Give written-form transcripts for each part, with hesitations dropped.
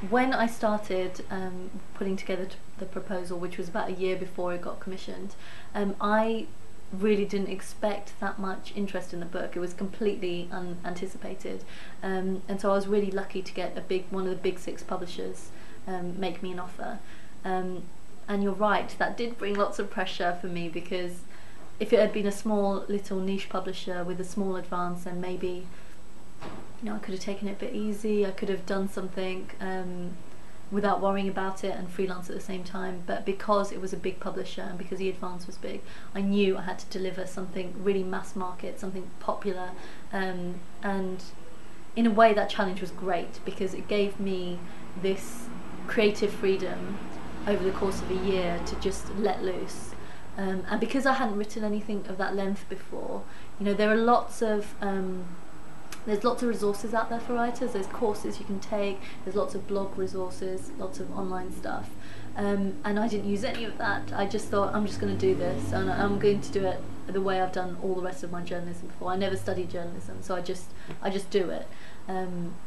when I started putting together the proposal, which was about a year before it got commissioned, I really didn't expect that much interest in the book. It was completely unanticipated, and so I was really lucky to get one of the big six publishers make me an offer. And you're right, that did bring lots of pressure for me, because if it had been a small little niche publisher with a small advance, then maybe I could have taken it a bit easy. I could have done something without worrying about it and freelance at the same time. But because it was a big publisher and because the advance was big, I knew I had to deliver something really mass market, something popular, and in a way that challenge was great, because it gave me this creative freedom over the course of a year to just let loose. And because I hadn't written anything of that length before, there are there's lots of resources out there for writers. There's courses you can take, there's lots of blog resources, lots of online stuff, and I didn't use any of that. I just thought, I'm just going to do this, and I'm going to do it the way I've done all the rest of my journalism before. I never studied journalism, so I just do it,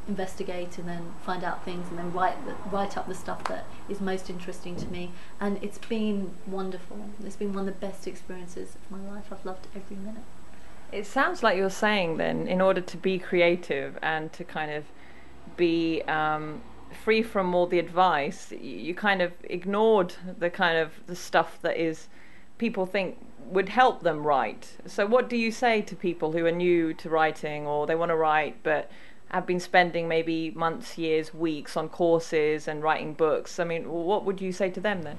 investigate, and then find out things, and then write up the stuff that is most interesting to me. And it's been wonderful. It's been one of the best experiences of my life. I've loved every minute. It sounds like you're saying then, in order to be creative and to kind of be free from all the advice, you kind of ignored the stuff that is people think would help them write. So what do you say to people who are new to writing, or they want to write but have been spending maybe months, years, weeks on courses and writing books? I mean, what would you say to them then?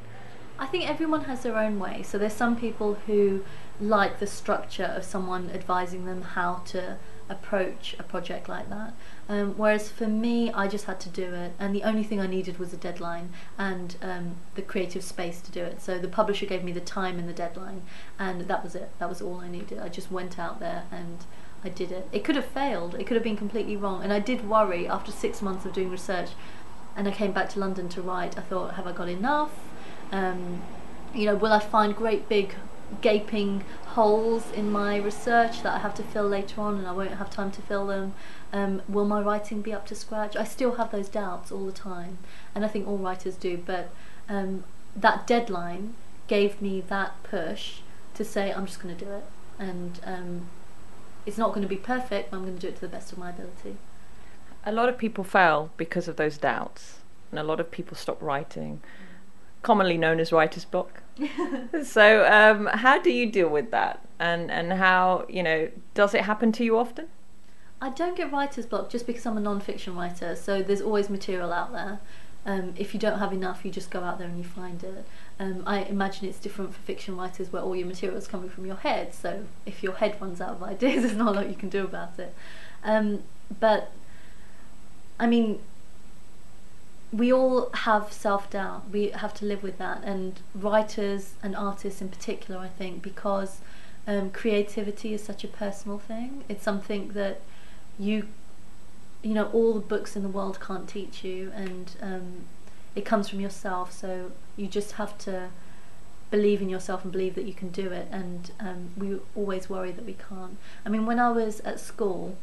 I think everyone has their own way. So there's some people who like the structure of someone advising them how to approach a project like that. Whereas for me, I just had to do it, and the only thing I needed was a deadline and the creative space to do it. So the publisher gave me the time and the deadline, and that was it. That was all I needed. I just went out there and I did it. It could have failed. It could have been completely wrong. And I did worry after 6 months of doing research, and I came back to London to write. I thought, have I got enough? Will I find great big gaping holes in my research that I have to fill later on, and I won't have time to fill them? Will my writing be up to scratch? I still have those doubts all the time, and I think all writers do, but that deadline gave me that push to say, I'm just going to do it, and it's not going to be perfect, but I'm going to do it to the best of my ability. A lot of people fail because of those doubts, and a lot of people stop writing, commonly known as writer's block. So how do you deal with that, and how, does it happen to you often? I don't get writer's block just because I'm a non-fiction writer, so there's always material out there. If you don't have enough, you just go out there and you find it. I imagine it's different for fiction writers, where all your material is coming from your head, so if your head runs out of ideas, there's not a lot you can do about it. But I mean, we all have self-doubt. We have to live with that, and writers and artists in particular, I think, because creativity is such a personal thing. It's something that all the books in the world can't teach you, and it comes from yourself, so you just have to believe in yourself and believe that you can do it, and we always worry that we can't. I mean, when I was at school,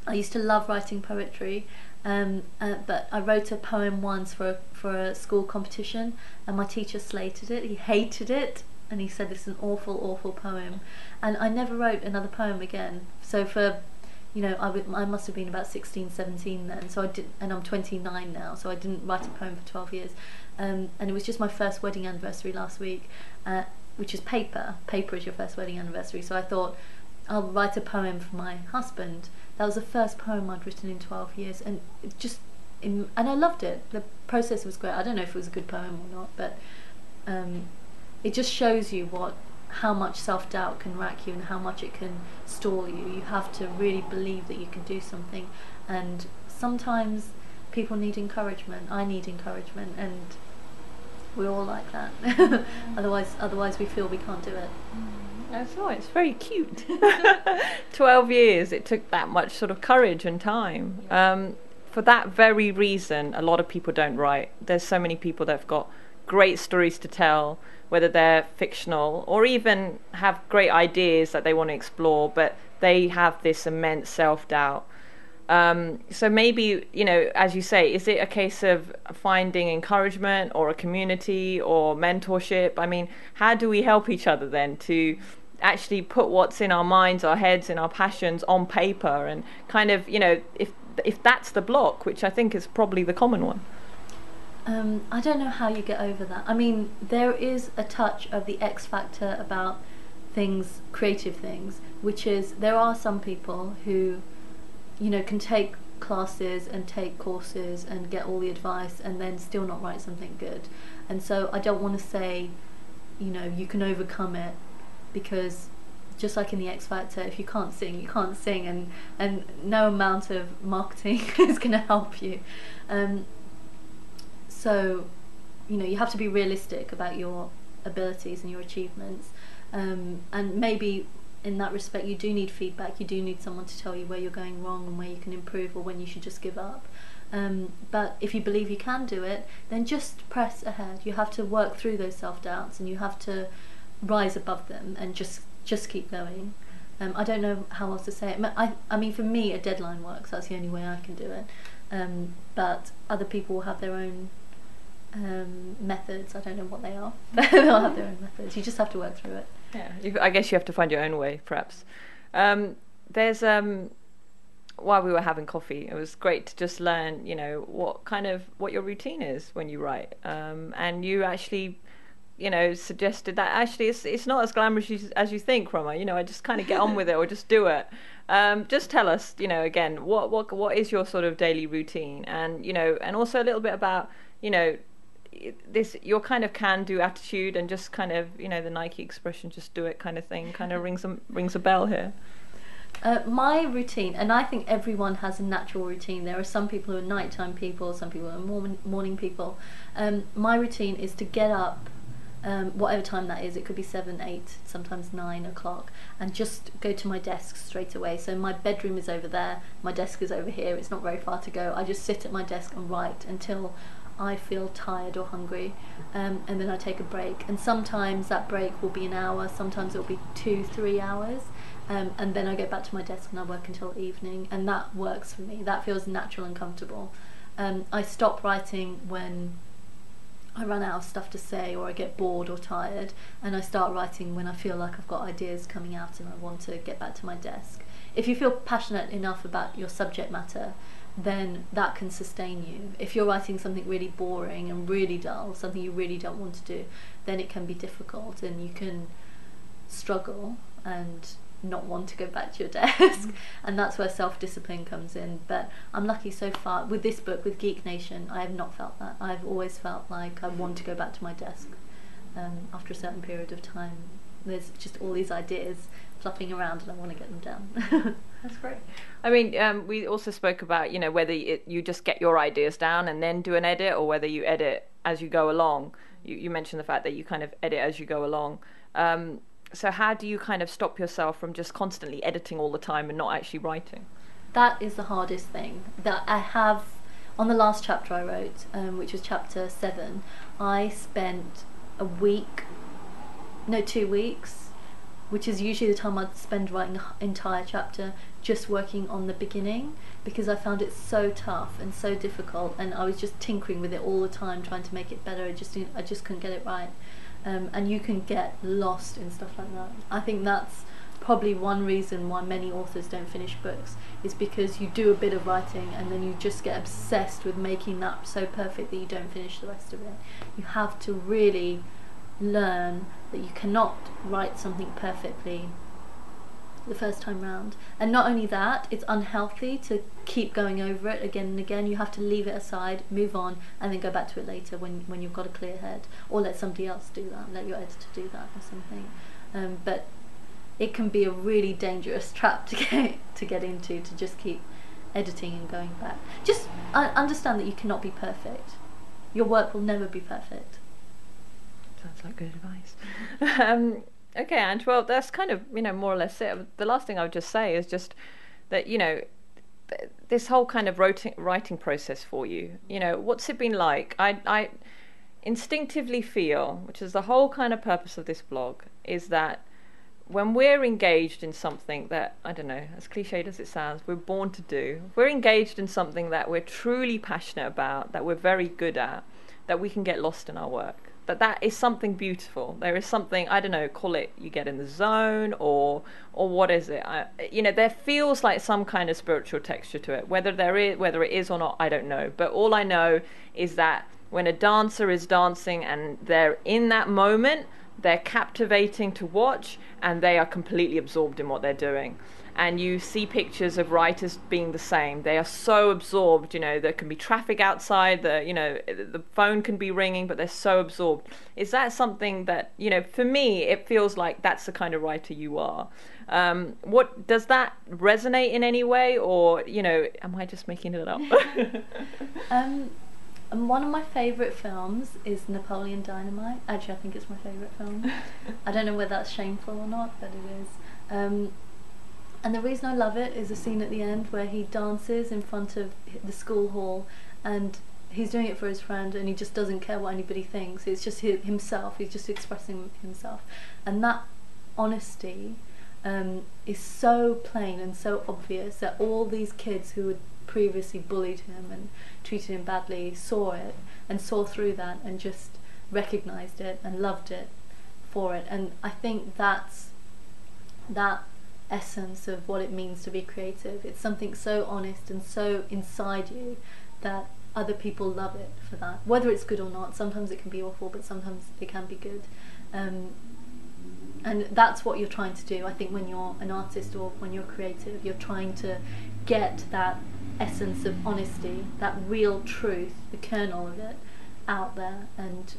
I used to love writing poetry, but I wrote a poem once for a school competition, and my teacher slated it. He hated it, and he said, this is an awful, awful poem, and I never wrote another poem again. So for I must have been about 16, 17 then, so I did, and I'm 29 now, so I didn't write a poem for 12 years, and it was just my first wedding anniversary last week, which is paper is your first wedding anniversary, so I thought, I'll write a poem for my husband. That was the first poem I'd written in 12 years, and and I loved it. The process was great. I don't know if it was a good poem or not, but it just shows you how much self-doubt can rack you and how much it can stall you. You have to really believe that you can do something, and sometimes people need encouragement. I need encouragement, and we're all like that. otherwise we feel we can't do it. That's right, it's very cute. 12 years, it took that much sort of courage and time. For that very reason, a lot of people don't write. There's so many people that have got great stories to tell, whether they're fictional or even have great ideas that they want to explore, but they have this immense self-doubt. So maybe, as you say, is it a case of finding encouragement or a community or mentorship? I mean, how do we help each other then to actually put what's in our minds, our heads, and our passions on paper, and kind of, if that's the block, which I think is probably the common one? I don't know how you get over that. I mean, there is a touch of the X factor about things, creative things, which is there are some people who, can take classes and take courses and get all the advice and then still not write something good. And so I don't want to say, you can overcome it, because just like in the X Factor, if you can't sing, you can't sing, and no amount of marketing is going to help you. So, you have to be realistic about your abilities and your achievements, and maybe in that respect you do need feedback. You do need someone to tell you where you're going wrong and where you can improve, or when you should just give up. But if you believe you can do it, then just press ahead. You have to work through those self-doubts, and you have to rise above them and just keep going. I don't know how else to say it. I mean, for me, a deadline works. That's the only way I can do it. But other people will have their own methods. I don't know what they are, but they'll have their own methods. You just have to work through it. Yeah, I guess you have to find your own way, perhaps. There's while we were having coffee, it was great to just learn, what your routine is when you write. And you actually, suggested that actually it's not as glamorous as you think, Roma. I just kind of get on with it or just do it. Just tell us, again, what is your sort of daily routine, and and also a little bit about, this your kind of can-do attitude, and just kind of, the Nike expression, just do it kind of thing, kind of rings a bell here. My routine, and I think everyone has a natural routine. There are some people who are nighttime people, some people who are morning people. My routine is to get up, whatever time that is. It could be 7, 8, sometimes 9 o'clock, and just go to my desk straight away. So my bedroom is over there, my desk is over here, it's not very far to go. I just sit at my desk and write until I feel tired or hungry, and then I take a break. And sometimes that break will be an hour, sometimes it will be 2-3 hours, and then I go back to my desk and I work until evening, and that works for me. That feels natural and comfortable. I stop writing when I run out of stuff to say, or I get bored or tired, and I start writing when I feel like I've got ideas coming out and I want to get back to my desk. If you feel passionate enough about your subject matter, then that can sustain you. If you're writing something really boring and really dull, something you really don't want to do, then it can be difficult, and you can struggle and not want to go back to your desk. And that's where self-discipline comes in. But I'm lucky so far with this book, with Geek Nation, I have not felt that. I've always felt like I want to go back to my desk after a certain period of time. There's just all these ideas flopping around and I want to get them down. That's great. I mean, we also spoke about, whether you just get your ideas down and then do an edit, or whether you edit as you go along. You mentioned the fact that you kind of edit as you go along. So how do you kind of stop yourself from just constantly editing all the time and not actually writing? That is the hardest thing. That I have, on the last chapter I wrote, which was chapter 7, I spent 2 weeks, which is usually the time I'd spend writing the entire chapter, just working on the beginning, because I found it so tough and so difficult, and I was just tinkering with it all the time, trying to make it better. I just couldn't get it right. And you can get lost in stuff like that. I think that's probably one reason why many authors don't finish books, is because you do a bit of writing and then you just get obsessed with making that so perfect that you don't finish the rest of it. You have to really learn that you cannot write something perfectly the first time round. And not only that, it's unhealthy to keep going over it again and again. You have to leave it aside, move on, and then go back to it later when you've got a clear head, or let somebody else do that, let your editor do that or something. But it can be a really dangerous trap to get into, to just keep editing and going back. Just understand that you cannot be perfect. Your work will never be perfect. Sounds like good advice. Okay, Ange, well, that's kind of, more or less it. The last thing I would just say is just that, this whole kind of writing process for you, what's it been like? I instinctively feel, which is the whole kind of purpose of this blog, is that when we're engaged in something that, I don't know, as cliched as it sounds, we're born to do, if we're engaged in something that we're truly passionate about, that we're very good at, that we can get lost in our work. That is something beautiful. There is something, I don't know, call it you get in the zone, or what is it? There feels like some kind of spiritual texture to it. Whether it is or not, I don't know. But all I know is that when a dancer is dancing and they're in that moment, they're captivating to watch, and they are completely absorbed in what they're doing. And you see pictures of writers being the same. They are so absorbed, there can be traffic outside, the phone can be ringing, but they're so absorbed. Is that something that, for me, it feels like that's the kind of writer you are. What does that resonate in any way, or, am I just making it up? And one of my favourite films is Napoleon Dynamite. Actually, I think it's my favourite film. I don't know whether that's shameful or not, but it is. And the reason I love it is the scene at the end where he dances in front of the school hall, and he's doing it for his friend, and he just doesn't care what anybody thinks. It's just himself. He's just expressing himself, and that honesty is so plain and so obvious that all these kids who had previously bullied him and treated him badly saw it and saw through that and just recognised it and loved it for it. And I think that's that essence of what it means to be creative. It's something so honest and so inside you that other people love it for that, whether it's good or not. Sometimes it can be awful, but sometimes it can be good, and that's what you're trying to do. I think when you're an artist or when you're creative, you're trying to get that essence of honesty, that real truth, the kernel of it out there, and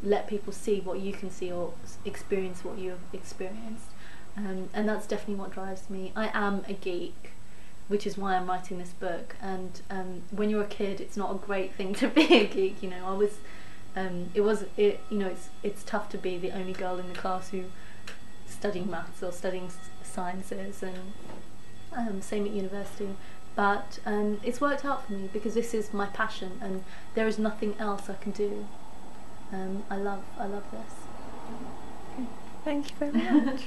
let people see what you can see or experience what you've experienced. And that's definitely what drives me. I am a geek, which is why I'm writing this book. And when you're a kid, it's not a great thing to be a geek. It's tough to be the only girl in the class who studying maths or studying sciences, and same at university. But it's worked out for me because this is my passion, and there is nothing else I can do. I love this. Thank you very much.